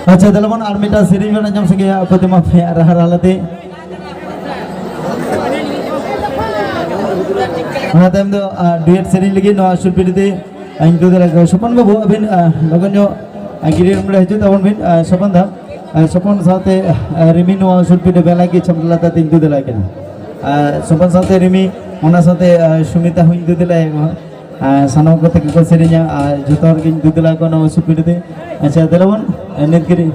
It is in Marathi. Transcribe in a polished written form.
अच्छा तेलबन आर मिटा सीरीज बना जम सके प्रतिमा पे रहा हालते ना टाइम दो डुएट सीरीज लगी नो सुलपिते इंक्लूड लगा सपन बाबू अबिन लगन जो गिरिर मुले हजू तबन बिन सपन दा सपन साथे रिमी नो सुलपिते बेला की चमलाता इंक्लूड लगा सपन साथे रिमी ओना साथे सुमिता हुई इंक्लूड लगा सानो को तक को सीरीज जोतर की इंक्लूड लगा नो सुलपिते अच्छा तेलबन नित गिरी